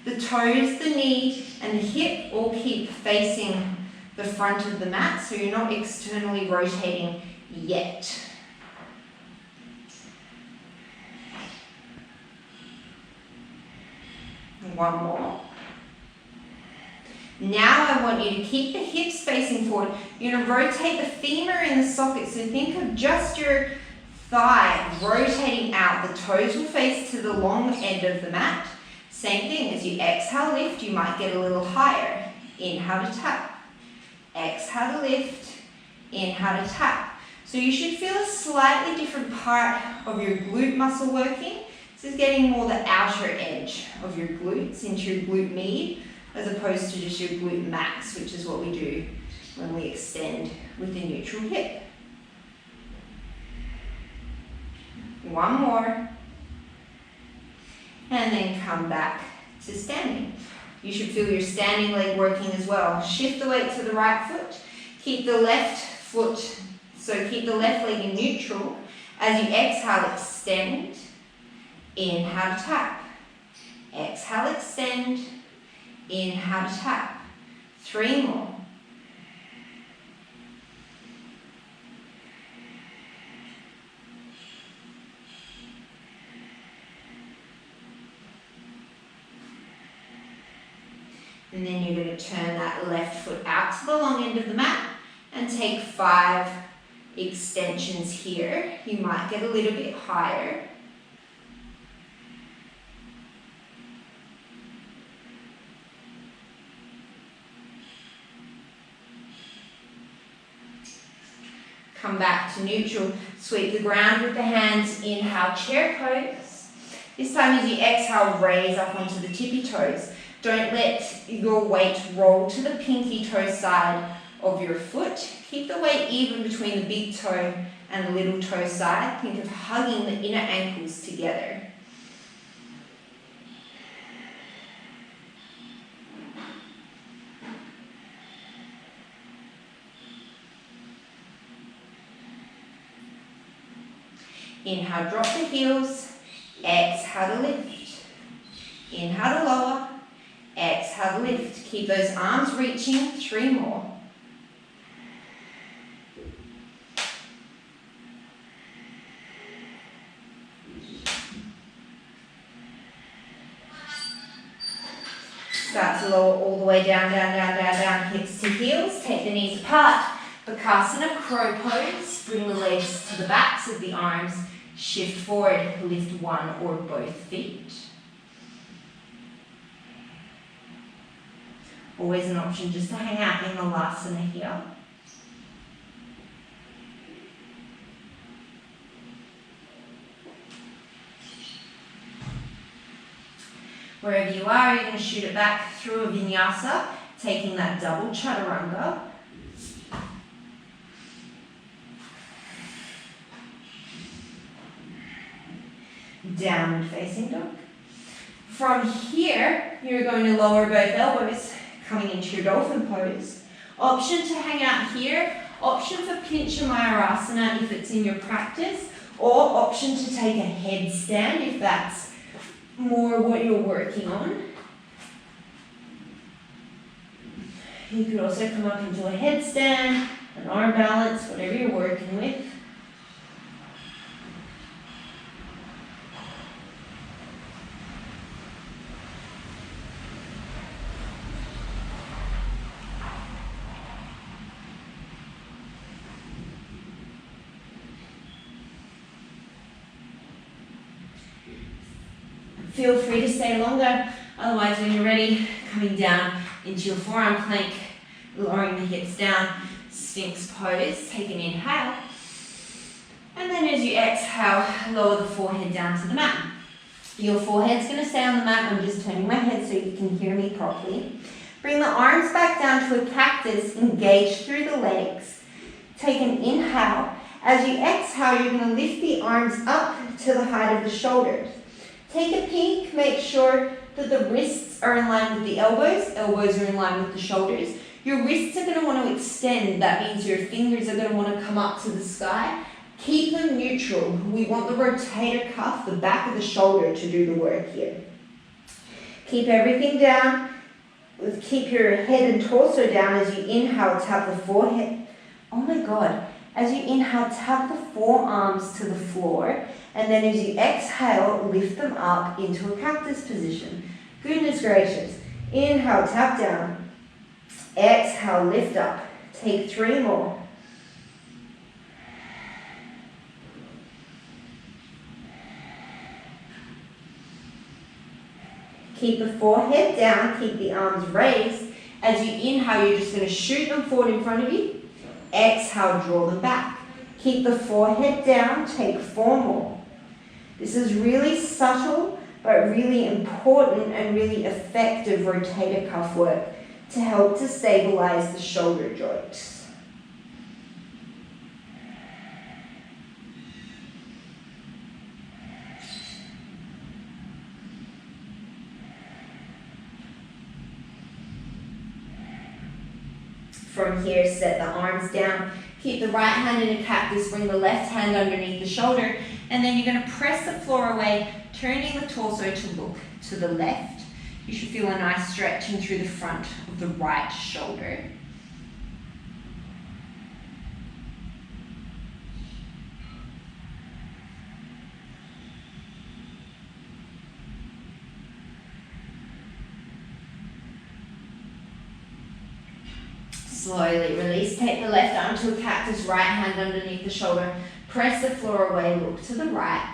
The toes, the knee, and the hip all keep facing the front of the mat, so you're not externally rotating yet. One more. Now I want you to keep the hips facing forward. You're going to rotate the femur in the socket, so think of just your thigh rotating out. The toes will face to the long end of the mat. Same thing, as you exhale, lift, you might get a little higher. Inhale to tap. Exhale to lift, inhale to tap. So you should feel a slightly different part of your glute muscle working. This is getting more the outer edge of your glutes into your glute med, as opposed to just your glute max, which is what we do when we extend with the neutral hip. One more. And then come back to standing. You should feel your standing leg working as well. Shift the weight to the right foot. Keep the left leg in neutral. As you exhale, extend. Inhale to tap. Exhale, extend. Inhale to tap. 3 more. And then you're going to turn that left foot out to the long end of the mat and take 5 extensions here. You might get a little bit higher. Come back to neutral. Sweep the ground with the hands. Inhale, chair pose. This time as you exhale, raise up onto the tippy toes. Don't let your weight roll to the pinky toe side of your foot. Keep the weight even between the big toe and the little toe side. Think of hugging the inner ankles together. Inhale, drop the heels. Exhale to lift. Inhale to lower. Exhale to lift. Keep those arms reaching. 3 more. Start to lower all the way down, down, hips to heels. Take the knees apart. Bakasana, crow pose. Bring the legs to the backs of the arms. Shift forward, lift one or both feet. Always an option just to hang out in Malasana here. Wherever you are, you're going to shoot it back through a vinyasa, taking that double chaturanga. Downward facing dog. From here, you're going to lower both elbows, coming into your dolphin pose. Option to hang out here, option for Pincha Mayurasana if it's in your practice, or option to take a headstand if that's more what you're working on. You could also come up into a headstand, an arm balance, whatever you're working with. feel free to stay longer. Otherwise, when you're ready, coming down into your forearm plank, lowering the hips down, Sphinx pose, take an inhale. And then as you exhale, lower the forehead down to the mat. Your forehead's going to stay on the mat. I'm just turning my head so you can hear me properly. Bring the arms back down to a cactus, engage through the legs. Take an inhale. As you exhale, you're going to lift the arms up to the height of the shoulders. Take a peek, make sure that the wrists are in line with the elbows are in line with the shoulders. Your wrists are going to want to extend, that means your fingers are going to want to come up to the sky. Keep them neutral. We want the rotator cuff, the back of the shoulder, to do the work here. Keep everything down. Keep your head and torso down as you inhale, tap the forehead. Oh my God. As you inhale, tap the forearms to the floor. And then as you exhale, lift them up into a cactus position. Goodness gracious. Inhale, tap down. Exhale, lift up. Take 3 more. Keep the forehead down, keep the arms raised. As you inhale, you're just going to shoot them forward in front of you. Exhale, draw them back. Keep the forehead down, take 4 more. This is really subtle, but really important and really effective rotator cuff work to help to stabilize the shoulder joints. From here, set the arms down. Keep the right hand in a cactus, bring the left hand underneath the shoulder, and then you're going to press the floor away, turning the torso to look to the left. You should feel a nice stretching through the front of the right shoulder. Slowly release, take the left arm to a cactus, right hand underneath the shoulder, press the floor away, look to the right.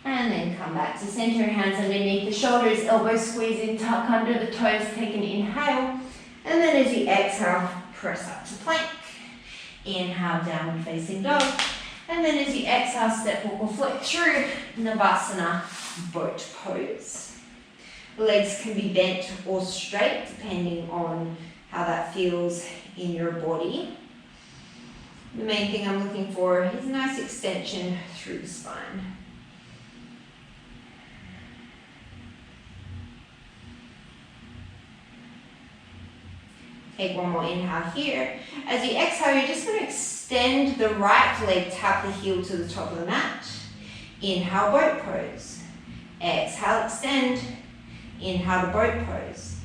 And then come back to center, hands underneath the shoulders, elbows squeeze in, tuck under the toes, take an inhale. And then as you exhale, press up to plank. Inhale, downward facing dog. And then as you exhale, step walk or float through Navasana, boat pose. Legs can be bent or straight, depending on how that feels in your body. The main thing I'm looking for is a nice extension through the spine. Take 1 more inhale here. As you exhale, you're just going to extend the right leg, tap the heel to the top of the mat. Inhale, boat pose. Exhale, extend. Inhale to boat pose.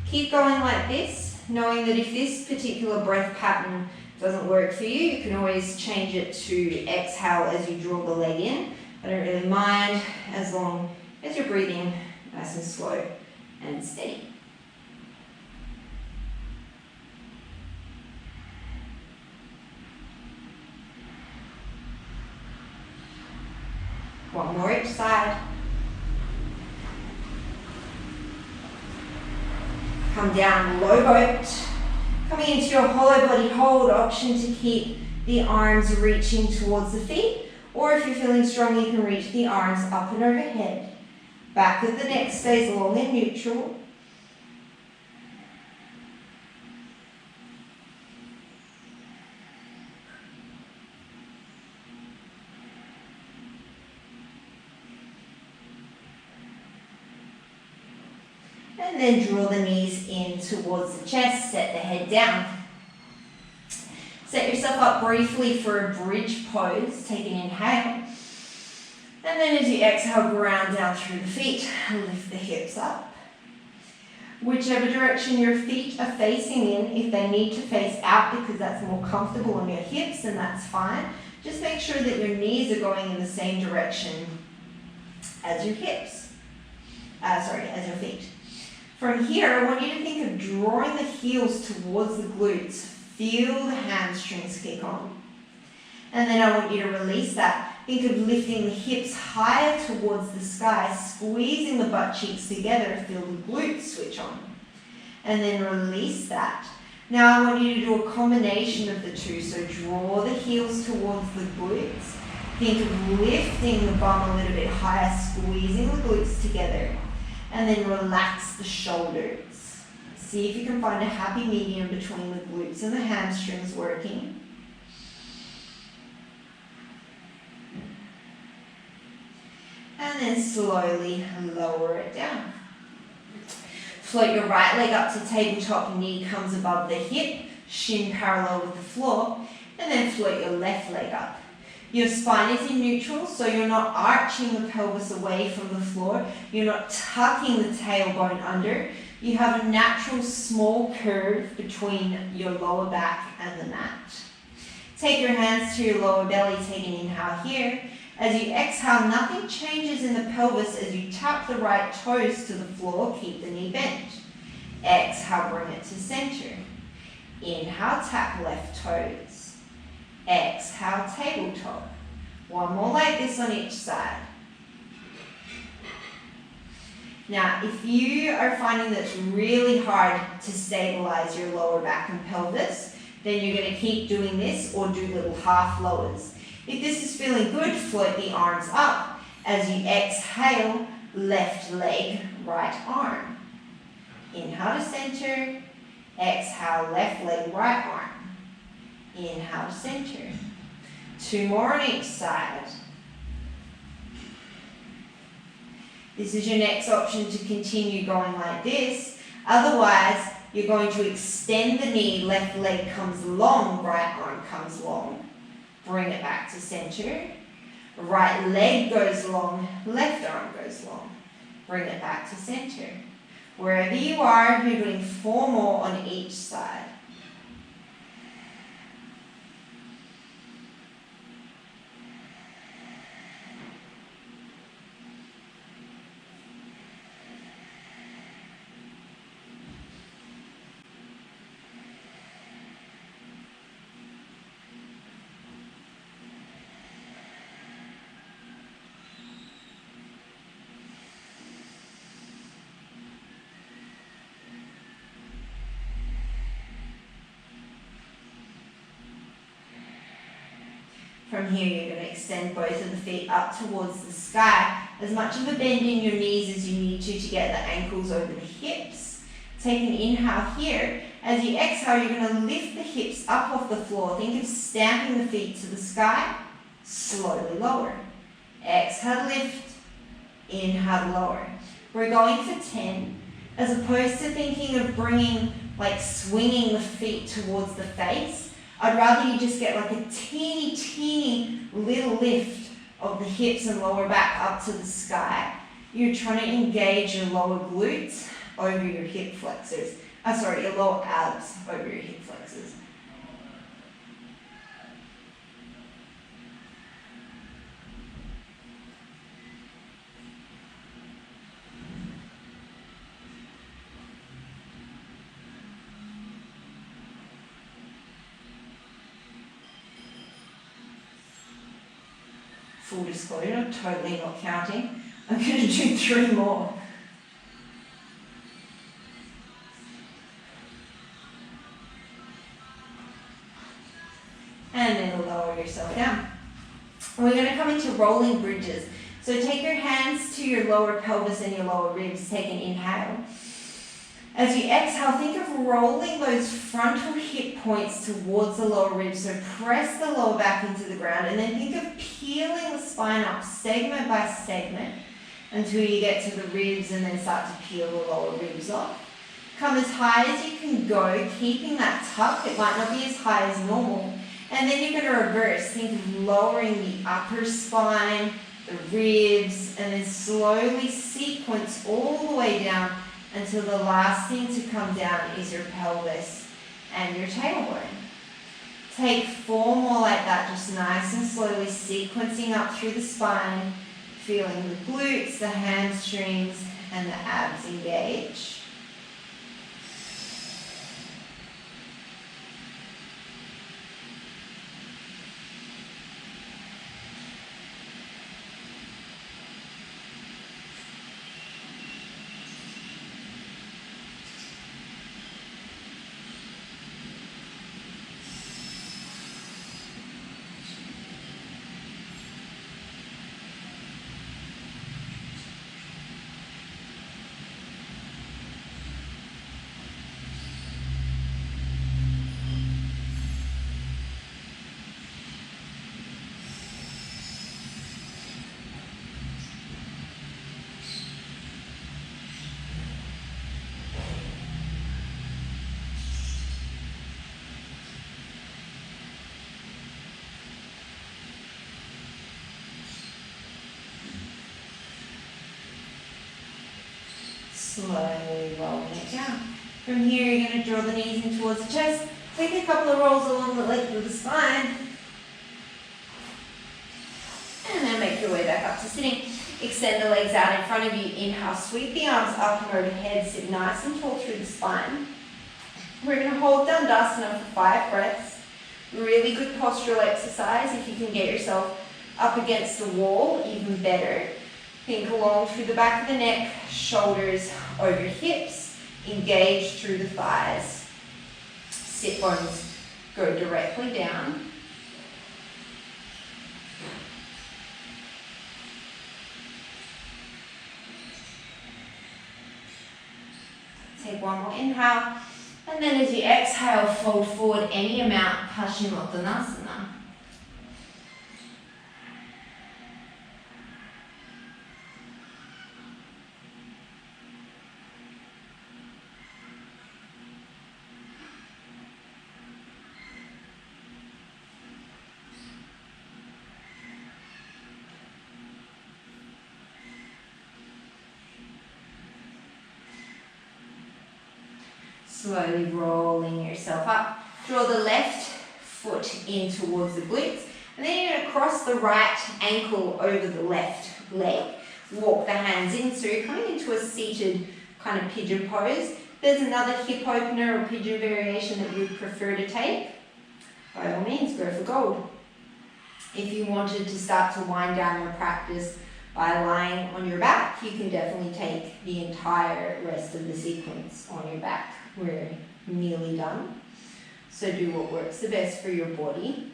Keep going like this, knowing that if this particular breath pattern doesn't work for you, you can always change it to exhale as you draw the leg in. I don't really mind as long as you're breathing nice and slow and steady. One more each side. Come down, low boat. Coming into your hollow body hold, option to keep the arms reaching towards the feet, or if you're feeling strong, you can reach the arms up and overhead. Back of the neck stays long and neutral. And then draw the knees in towards the chest, set the head down. Set yourself up briefly for a bridge pose, take an inhale. And then as you exhale, ground down through the feet, lift the hips up. Whichever direction your feet are facing in, if they need to face out because that's more comfortable on your hips, then that's fine. Just make sure that your knees are going in the same direction as your hips. As your feet. From here, I want you to think of drawing the heels towards the glutes. Feel the hamstrings kick on. And then I want you to release that. Think of lifting the hips higher towards the sky, squeezing the butt cheeks together. Feel the glutes switch on. And then release that. Now I want you to do a combination of the two. So draw the heels towards the glutes. Think of lifting the bum a little bit higher, squeezing the glutes together. And then relax the shoulders. See if you can find a happy medium between the glutes and the hamstrings working. And then slowly lower it down. Float your right leg up to tabletop, knee comes above the hip, shin parallel with the floor, and then float your left leg up. Your spine is in neutral, so you're not arching the pelvis away from the floor. You're not tucking the tailbone under. You have a natural small curve between your lower back and the mat. Take your hands to your lower belly, take an inhale here. As you exhale, nothing changes in the pelvis as you tap the right toes to the floor, keep the knee bent. Exhale, bring it to center. Inhale, tap left toes. Exhale, tabletop. One more like this on each side. Now, if you are finding that it's really hard to stabilize your lower back and pelvis, then you're going to keep doing this or do little half lowers. If this is feeling good, float the arms up. As you exhale, left leg, right arm. Inhale to center. Exhale, left leg, right arm. Inhale to center. Two more on each side. This is your next option to continue going like this. Otherwise, you're going to extend the knee, left leg comes long, right arm comes long. Bring it back to center. Right leg goes long, left arm goes long. Bring it back to center. Wherever you are, you're doing 4 more on each side. From here, you're going to extend both of the feet up towards the sky. As much of a bend in your knees as you need to get the ankles over the hips. Take an inhale here. As you exhale, you're going to lift the hips up off the floor. Think of stamping the feet to the sky. Slowly lower. Exhale, lift. Inhale, lower. We're going for 10. As opposed to thinking of bringing, like swinging the feet towards the face, I'd rather you just get like a teeny little lift of the hips and lower back up to the sky. You're trying to engage your lower glutes over your hip flexors. Your lower abs over your hip flexors. Full disclosure, I'm totally not counting. I'm going to do 3 more. And then lower yourself down. We're going to come into rolling bridges. So take your hands to your lower pelvis and your lower ribs. Take an inhale. As you exhale, think of rolling those frontal hip points towards the lower ribs. So press the lower back into the ground and then think of peeling the spine up segment by segment until you get to the ribs and then start to peel the lower ribs off. Come as high as you can go, keeping that tuck. It might not be as high as normal. And then you're going to reverse. Think of lowering the upper spine, the ribs, and then slowly sequence all the way down until the last thing to come down is your pelvis and your tailbone. Take 4 more like that, just nice and slowly sequencing up through the spine, feeling the glutes, the hamstrings, and the abs engage. Slowly rolling it down. From here, you're going to draw the knees in towards the chest. Take a couple of rolls along the length of the spine. And then make your way back up to sitting. Extend the legs out in front of you. Inhale, sweep the arms up and overhead. Sit nice and tall through the spine. We're going to hold Dandasana for 5 breaths. Really good postural exercise. If you can get yourself up against the wall, even better. Think along through the back of the neck, shoulders over hips, engage through the thighs. Sit bones go directly down. Take one more inhale, and then as you exhale, fold forward any amount, Paschimottanasana. Slowly rolling yourself up. Draw the left foot in towards the glutes. And then you're going to cross the right ankle over the left leg. Walk the hands in. So you're coming into a seated kind of pigeon pose. If there's another hip opener or pigeon variation that you'd prefer to take, by all means, go for gold. If you wanted to start to wind down your practice by lying on your back, you can definitely take the entire rest of the sequence on your back. We're nearly done. So do what works the best for your body.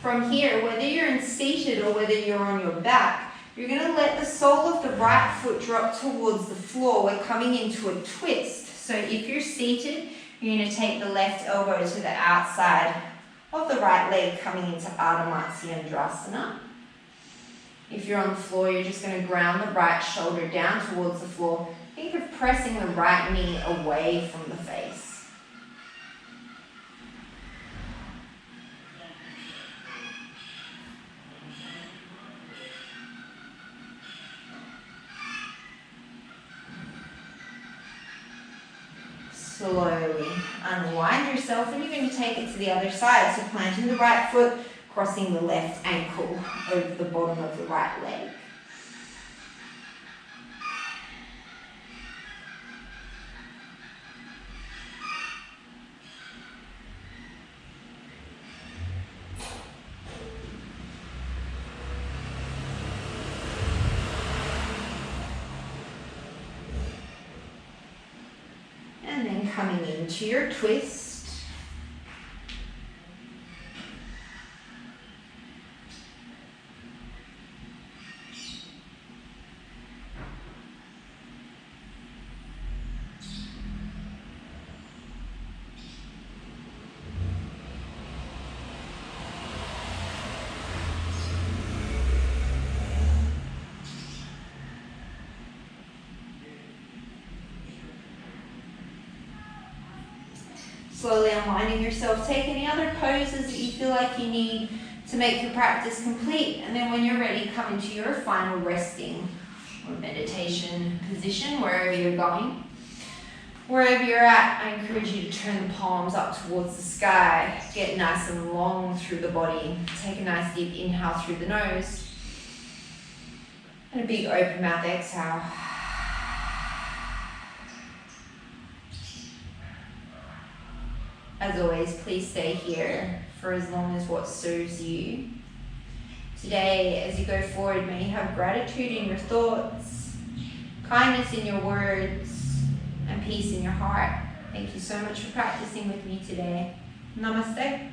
From here, whether you're in seated or whether you're on your back, you're going to let the sole of the right foot drop towards the floor. We're coming into a twist. So if you're seated, you're going to take the left elbow to the outside of the right leg, coming into Ardha Matsyendrasana. If you're on the floor, you're just going to ground the right shoulder down towards the floor. Think of pressing the right knee away from the face. Slowly unwind yourself, and you're going to take it to the other side. So planting the right foot, crossing the left ankle over the bottom of the right leg. And then coming into your twist. Slowly unwinding yourself. Take any other poses that you feel like you need to make your practice complete. And then when you're ready, come into your final resting or meditation position, wherever you're going. Wherever you're at, I encourage you to turn the palms up towards the sky. Get nice and long through the body. Take a nice deep inhale through the nose. And a big open mouth exhale. As always, please stay here for as long as what serves you. Today, as you go forward, may you have gratitude in your thoughts, kindness in your words, and peace in your heart. Thank you so much for practicing with me today. Namaste.